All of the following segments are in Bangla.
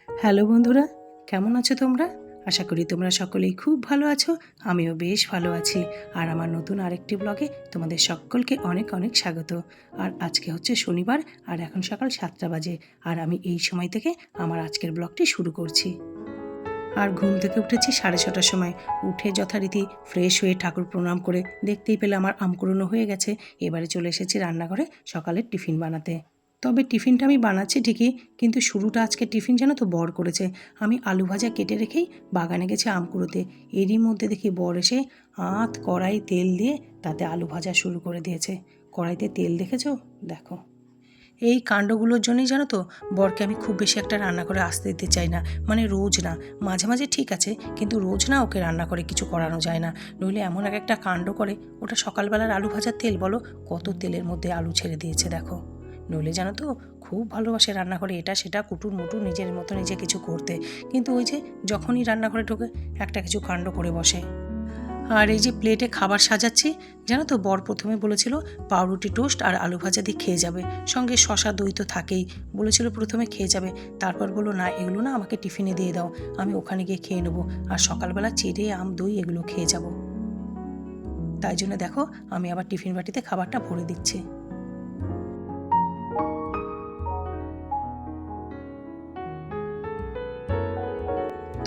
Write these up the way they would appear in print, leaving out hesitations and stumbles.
হ্যালো বন্ধুরা, কেমন আছো তোমরা? আশা করি তোমরা সকলেই খুব ভালো আছো। আমিও বেশ ভালো আছি। আর আমার নতুন আরেকটি ব্লগে তোমাদের সকলকে অনেক অনেক স্বাগত। আর আজকে হচ্ছে শনিবার, আর এখন সকাল 7টা বাজে। আর আমি এই সময় থেকে আমার আজকের ব্লগটি শুরু করছি। আর ঘুম থেকে উঠেছি 6:30টার সময়। উঠে যথারীতি ফ্রেশ হয়ে ঠাকুর প্রণাম করে দেখতেই পেলে আমার আমকুড়নো হয়ে গেছে। এবারে চলে এসেছি রান্নাঘরে সকালের টিফিন বানাতে। তবে টিফিনটা আমি বানাচ্ছি ঠিকই, কিন্তু শুরুটা আজকে টিফিন যেন তো বর করেছে। আমি আলু ভাজা কেটে রেখেই বাগানে গেছি আম কুড়োতে। এরই মধ্যে দেখি বর এসে কড়াই তেল দিয়ে তাতে আলু ভাজা শুরু করে দিয়েছে। কড়াইতে তেল দেখেছো? দেখো, এই কাণ্ডগুলোর জন্যই জানো তো বরকে আমি খুব বেশি একটা রান্না করে আসতে দিতে চাই না। মানে রোজ না, মাঝে মাঝে ঠিক আছে, কিন্তু রোজ না ওকে রান্না করে কিছু করানো যায় না। নইলে এমন একটা কাণ্ড করে। ওটা সকালবেলার আলু ভাজার তেল বলো, কত তেলের মধ্যে আলু ছেড়ে দিয়েছে দেখো। নইলে জানো তো খুব ভালোবাসে রান্না করে এটা সেটা কুটুর মুটুর নিজের মতো নিজে কিছু করতে, কিন্তু ওই যে যখনই রান্নাঘরে ঢোকে একটা কিছু কাণ্ড করে বসে। আর এই যে প্লেটে খাবার সাজাচ্ছি, জানো তো বর প্রথমে বলেছিল পাউরুটি টোস্ট আর আলু ভাজা দিয়ে খেয়ে যাবে, সঙ্গে শশা দই তো থাকেই। বলেছিল প্রথমে খেয়ে যাবে, তারপর বললো না এগুলো না আমাকে টিফিনে দিয়ে দাও, আমি ওখানে গিয়ে খেয়ে নেবো, আর সকালবেলা চিড়ে আম দই এগুলো খেয়ে যাব। তাই জন্য দেখো আমি আবার টিফিন বাটিতে খাবারটা ভরে দিচ্ছি।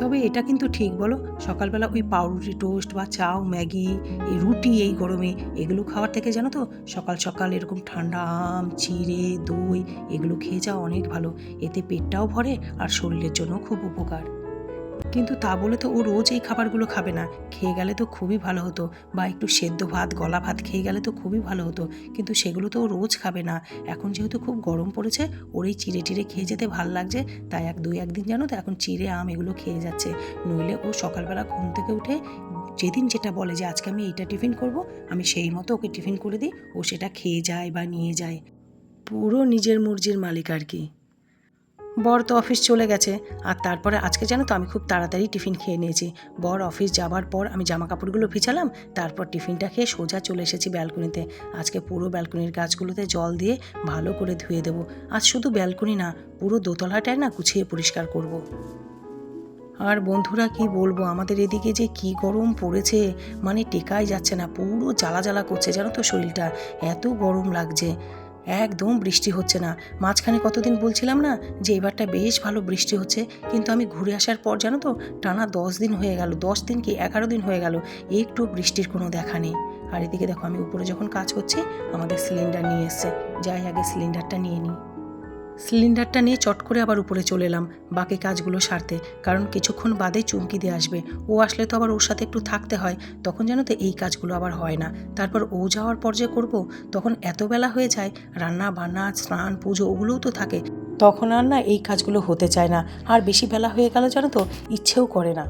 তবে এটা কিন্তু ঠিক বলো, সকালবেলা ওই পাউরুটি টোস্ট বা চাও ম্যাগি, এই রুটি এই গরমে এগুলো খাওয়ার থেকে জানো তো সকাল সকাল এরকম ঠান্ডা আম চিড়ে দই এগুলো খেয়ে যাওয়া অনেক ভালো। এতে পেটটাও ভরে আর শরীরের জন্য খুব উপকার। কিন্তু তা বলে তো ও রোজ এই খাবারগুলো খাবে না। খেয়ে গেলে তো খুবই ভালো হতো, বা একটু সেদ্ধ ভাত গলা ভাত খেয়ে গেলে তো খুবই ভালো হতো, কিন্তু সেগুলো তো ও রোজ খাবে না। এখন যেহেতু খুব গরম পড়েছে, ওর এই চিড়ে টিড়ে খেয়ে যেতে ভাল লাগছে, তাই একদিন জানো তো এখন চিড়ে আম এগুলো খেয়ে যাচ্ছে। নইলে ও সকালবেলা ঘুম থেকে উঠে যেদিন যেটা বলে যে আজকে আমি এইটা টিফিন করব, আমি সেই মতো ওকে টিফিন করে দিই, ও সেটা খেয়ে যায় বা নিয়ে যায়। পুরো নিজের মর্জির মালিক আর কি। বর তো অফিস চলে গেছে, আর তারপরে আজকে জানো তো আমি খুব তাড়াতাড়ি টিফিন খেয়ে নিয়েছি। বর অফিস যাবার পর আমি জামা কাপড়গুলো ভিজালাম, তারপর টিফিনটা খেয়ে সোজা চলে এসেছি ব্যালকনিতে। আজকে পুরো ব্যালকনির গাছগুলোতে জল দিয়ে ভালো করে ধুয়ে দেবো। আজ শুধু ব্যালকনি না, পুরো দোতলাটায় না গুছিয়ে পরিষ্কার করব। আর বন্ধুরা কি বলবো, আমাদের এদিকে যে কি গরম পড়েছে, মানে টেকাই যাচ্ছে না, পুরো জ্বালা জ্বালা করছে জানো তো শরীরটা, এত গরম লাগছে। একদম বৃষ্টি হচ্ছে না। মাঝখানে কতদিন বলছিলাম না যে এবারটা বেশ ভালো বৃষ্টি হচ্ছে, কিন্তু আমি ঘুরে আসার পর জানো তো টানা 10 দিন হয়ে গেল, 10 দিন কি 11 দিন হয়ে গেল, একটু বৃষ্টির কোনো দেখা নেই। আর এদিকে দেখো আমি উপরে যখন কাজ করছি আমাদের সিলিন্ডার নিয়ে এসছে, যাই আগে সিলিন্ডারটা নিয়ে নিই। সিলিন্ডারটা নিয়ে চট করে আবার উপরে চলে এলাম বাকি কাজগুলো সারতে, কারণ কিছুক্ষণ বাদে চুমকি দিয়ে আসবে। ও আসলে তো আবার ওর সাথে একটু থাকতে হয়, তখন জানো তো এই কাজগুলো আবার হয় না। তারপর ও যাওয়ার পর যে করবো, তখন এত বেলা হয়ে যায়, রান্না বান্না স্নান পুজো ওগুলোও তো থাকে, তখন আর না এই কাজগুলো হতে চায় না। আর বেশি বেলা হয়ে গেল জানো তো ইচ্ছেও করে না।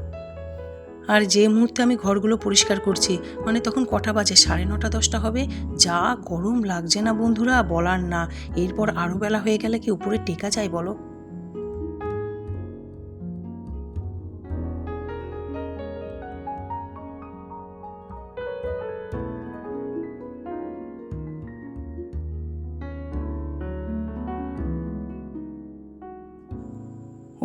আর যে মুহূর্তে আমি ঘরগুলো পরিষ্কার করছি, মানে তখন কটা বাজে, 9:30 10টা হবে। যা গরম লাগছে না বন্ধুরা, বলার না। এরপর আরও বেলা হয়ে গেলে কি উপরে টেকা যায় বলো?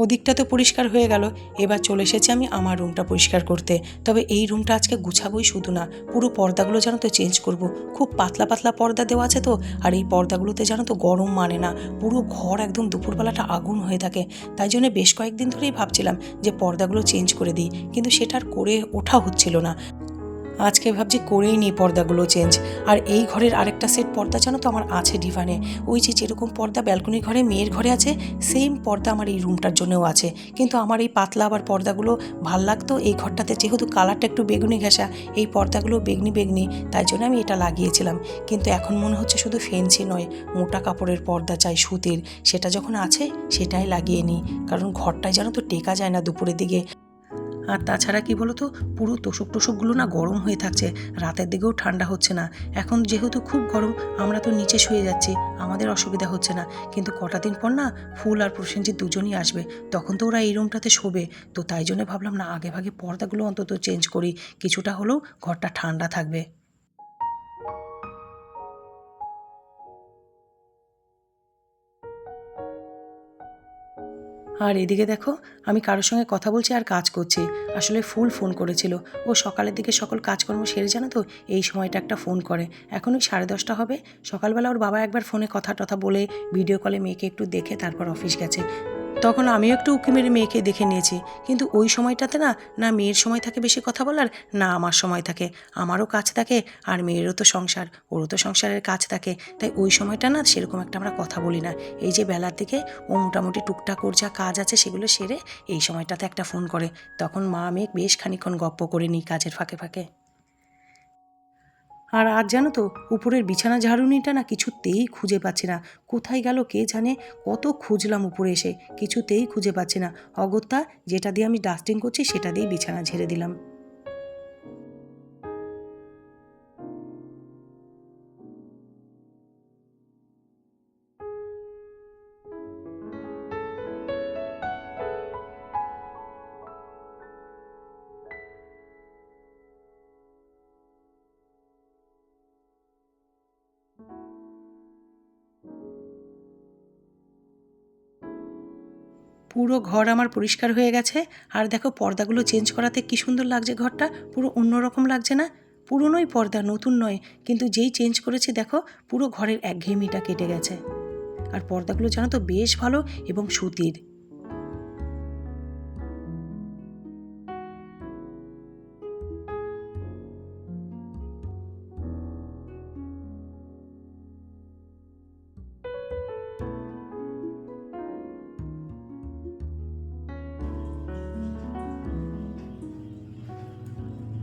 ওদিকটা তো পরিষ্কার হয়ে গেল, এবার চলে এসেছি আমি আমার রুমটা পরিষ্কার করতে। তবে এই রুমটা আজকে গুছাবোই শুধু না, পুরো পর্দাগুলো জানো তো চেঞ্জ করব। খুব পাতলা পাতলা পর্দা দেওয়া আছে তো, আর এই পর্দাগুলোতে জানো তো গরম মানে না, পুরো ঘর একদম দুপুরবেলাটা আগুন হয়ে থাকে। তাই জন্য বেশ কয়েকদিন ধরেই ভাবছিলাম যে পর্দাগুলো চেঞ্জ করে দিই, কিন্তু সেটা আর করে ওঠা হচ্ছিল না। আজকে ভাবছি করেই নিই পর্দাগুলো চেঞ্জ। আর এই ঘরের আরেকটা সেট পর্দা জানো তো আমার আছে ডিভানে, ওই যে যেরকম পর্দা ব্যালকনির ঘরে মেয়ের ঘরে আছে, সেম পর্দা আমার এই রুমটার জন্যও আছে। কিন্তু আমার এই পাতলা আবার পর্দাগুলো ভাল লাগতো এই ঘরটাতে, যেহেতু কালারটা একটু বেগুনি ঘেঁষা, এই পর্দাগুলো বেগনি বেগনি, তাই জন্য আমি এটা লাগিয়েছিলাম। কিন্তু এখন মনে হচ্ছে শুধু ফেন্সি নয়, মোটা কাপড়ের পর্দা চাই সুতির, সেটা যখন আছে সেটাই লাগিয়ে নিই, কারণ ঘরটায় জানো তো টেকা যায় না দুপুরের দিকে। আর তাছাড়া কি বলো তো, পুরো তোষক টোষকগুলো না গরম হয়ে থাকছে, রাতের দিকেও ঠান্ডা হচ্ছে না। এখন যেহেতু খুব গরম, আমরা তো নিচে শুয়ে যাচ্ছি, আমাদের অসুবিধা হচ্ছে না, কিন্তু কটা দিন পর না ফুল আর প্রসেনজিৎ দুজনই আসবে, তখন তো ওরা এই রুমটাতে শোবে। তো তাই জন্য ভাবলাম না আগে ভাগে পর্দাগুলো অন্তত চেঞ্জ করি, কিছুটা হলেও ঘরটা ঠান্ডা থাকবে। আর এদিকে দেখো আমি কারোর সঙ্গে কথা বলছি আর কাজ করছি। আসলে ফুল ফোন করেছিল। ও সকালের দিকে সকল কাজকর্ম সেরে জানো তো এই সময়টা একটা ফোন করে। এখন ওই 10:30 হবে। সকালবেলা ওর বাবা একবার ফোনে কথা টথা বলে ভিডিও কলে মেয়েকে একটু দেখে তারপর অফিস গেছে। তখন আমিও একটু উঁকি মেরে মেয়েকে দেখে নিয়েছি। কিন্তু ওই সময়টাতে না না মেয়ের সময় থাকে বেশি কথা বলার, না আমার সময় থাকে। আমারও কাজ থাকে আর মেয়েরও তো সংসার, ওরও তো সংসারের কাজ থাকে। তাই ওই সময়টা না সেরকম একটা আমরা কথা বলি না। এই যে বেলার দিকে ও মোটামুটি টুকটাক ওর যা কাজ আছে সেগুলো সেরে এই সময়টাতে একটা ফোন করে। তখন মা মেয়ে বেশ খানিকক্ষণ গপ্প করে নিই কাজের ফাঁকে ফাঁকে। আর আজ জানো তো উপরের বিছানা ঝাড়ুনিটা না কিছুতেই খুঁজে পাচ্ছি না। কোথায় গেল কে জানে। কত খুঁজলাম উপরে এসে, কিছুতেই খুঁজে পাচ্ছি না। অগত্যা যেটা দিয়ে আমি ডাস্টিং করছি সেটা দিয়েই বিছানা ঝেড়ে দিলাম। পুরো ঘর আমার পরিষ্কার হয়ে গেছে। আর দেখো পর্দাগুলো চেঞ্জ করাতে কি সুন্দর লাগছে ঘরটা, পুরো অন্যরকম লাগছে না? পুরনোই পর্দা, নতুন নয়, কিন্তু যেই চেঞ্জ করেছি দেখো পুরো ঘরের একঘেয়েমিটা কেটে গেছে। আর পর্দাগুলো জানো তো বেশ ভালো এবং সুতির।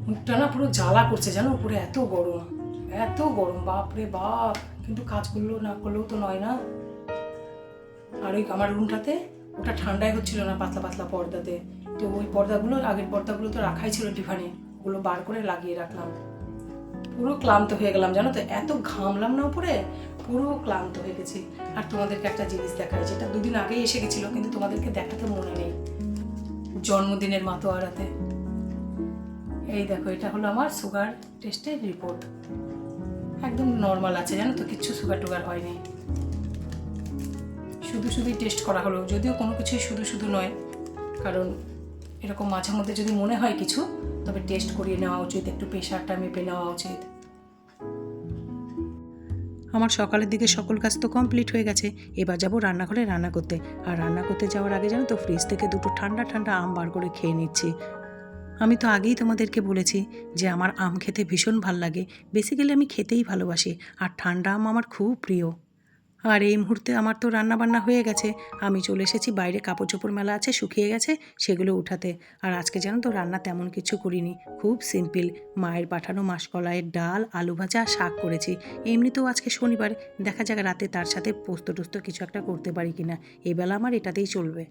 মুখটা না পুরো জ্বালা করছে জানো, উপরে এত গরম, এত গরম, বাপ রে বাপ। কিন্তু কাজ করলেও না করলেও তো নয় না। আর ওই আমার রুমটাতে ওটা ঠান্ডাই হচ্ছিল না পাতলা পাতলা পর্দাতে। তো ওই পর্দাগুলো, আগের পর্দাগুলো তো রাখাই ছিল টিফানে, ওগুলো বার করে লাগিয়ে রাখলাম। পুরো ক্লান্ত হয়ে গেলাম জানো তো, এত ঘামলাম না উপরে, পুরো ক্লান্ত হয়ে গেছি। আর তোমাদেরকে একটা জিনিস দেখাই, যেটা দুদিন আগেই এসে গেছিলো কিন্তু তোমাদেরকে দেখাতে মনে নেই। জন্মদিনের মাতোয়ারাতে এই দেখো, এটা হলো আমার সুগার টেস্টের রিপোর্ট। একদম নর্মাল আছে জানো তো, কিচ্ছু সুগার টুগার হয়নি। শুধু শুধুই টেস্ট করা হলো, যদিও কোনো কিছুই শুধু শুধু নয়, কারণ এরকম মাঝে মধ্যে যদি মনে হয় কিছু, তবে টেস্ট করিয়ে নেওয়া উচিত, একটু প্রেশারটা মেপে নেওয়া উচিত। আমার সকালের দিকে সকল কাজ তো কমপ্লিট হয়ে গেছে। এবার যাবো রান্নাঘরে রান্না করতে। আর রান্না করতে যাওয়ার আগে জানো তো ফ্রিজ থেকে দুটো ঠান্ডা ঠান্ডা আম বার করে খেয়ে নিচ্ছি। আমি তো আগেই তোমাদেরকে বলেছি যে আমার আম খেতে ভীষণ ভাল লাগে। বেসিক্যালি আমি খেতেই ভালোবাসি, আর ঠান্ডা আম আমার খুব প্রিয়। আর এই মুহূর্তে আমার তো রান্না বান্না হয়ে গেছে। আমি চলে এসেছি বাইরে, কাপড় চোপড় মেলা আছে, শুকিয়ে গেছে, সেগুলো উঠাতে। আর আজকে জানো তো রান্না তেমন কিছু করিনি, খুব সিম্পল। মায়ের পাঠানো মাসকলাইয়ের ডাল, আলু ভাজা, শাক করেছি। এমনিতেও আজকে শনিবার, দেখা যাক রাতে তার সাথে পোস্ত টোস্ত কিছু একটা করতে পারি কিনা। এবেলা আমার এটাতেই চলবে।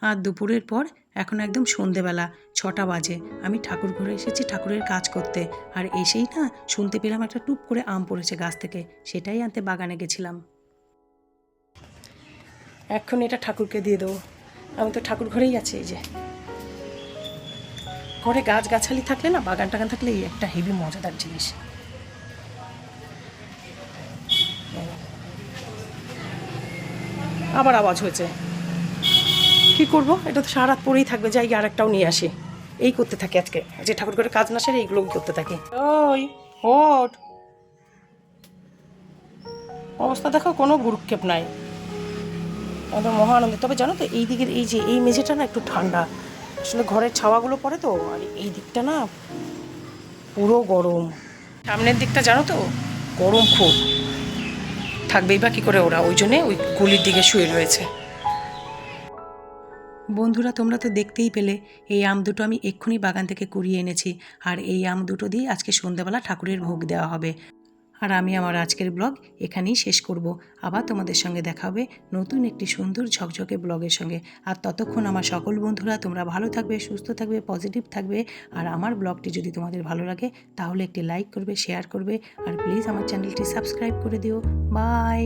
আর দুপুরের পর এখন একদম সন্ধেবেলা, 6টা বাজে। আমি ঠাকুর ঘরে এসেছি ঠাকুরের কাজ করতে। আর এসেই না শুনতে পেলাম একটা টুপ করে আম পড়েছে গাছ থেকে, সেটাই আনতে বাগানে গেছিলাম। এখন এটা ঠাকুরকে দিয়ে দেবো। আমি তো ঠাকুর ঘরেই আছি। এই যে ঘরে গাছগাছালি থাকলে না, বাগান টাগান থাকলে এই একটা হেভি মজাদার জিনিস। আবার আওয়াজ হয়েছে, কি করব, এটা তো সারা রাত পরেই থাকবে, যাই আর একটাও নিয়ে আসি। এই করতে থাকি আজকে, যে ঠাকুর ঘরে কাজ না সেরে এইগুলো করতে থাকি। ওই ওঠ, অবস্থা দেখো, কোনো গুরুক্ষেপ নাই, একদম মহা আনন্দে। তবে জানো তো এই দিকের এই যে এই মেঝেটা না একটু ঠান্ডা, আসলে ঘরের ছাওয়াগুলো পড়ে তো। আর এই দিকটা না পুরো গরম। সামনের দিকটা জানো তো গরম খুব, থাকবেই বা কী করে ওরা, ওই জন্যে ওই গলির দিকে শুয়ে রয়েছে। বন্ধুরা তোমরা তো দেখতেই পেলে, এই আম দুটো আমি এক্ষুনি বাগান থেকে কুড়িয়ে এনেছি। আর এই আম দুটো দিয়ে আজকে সন্ধ্যাবেলা ঠাকুরের ভোগ দেওয়া হবে। আর আমি আমার আজকের ব্লগ এখানেই শেষ করব। আবার তোমাদের সঙ্গে দেখা হবে নতুন একটি সুন্দর ঝকঝকে ব্লগের সঙ্গে। আর ততক্ষণ আমার সকল বন্ধুরা তোমরা ভালো থাকবে, সুস্থ থাকবে, পজিটিভ থাকবে। আর আমার ব্লগটি যদি তোমাদের ভালো লাগে তাহলে একটি লাইক করবে, শেয়ার করবে, আর প্লিজ আমার চ্যানেলটি সাবস্ক্রাইব করে দিও। বাই।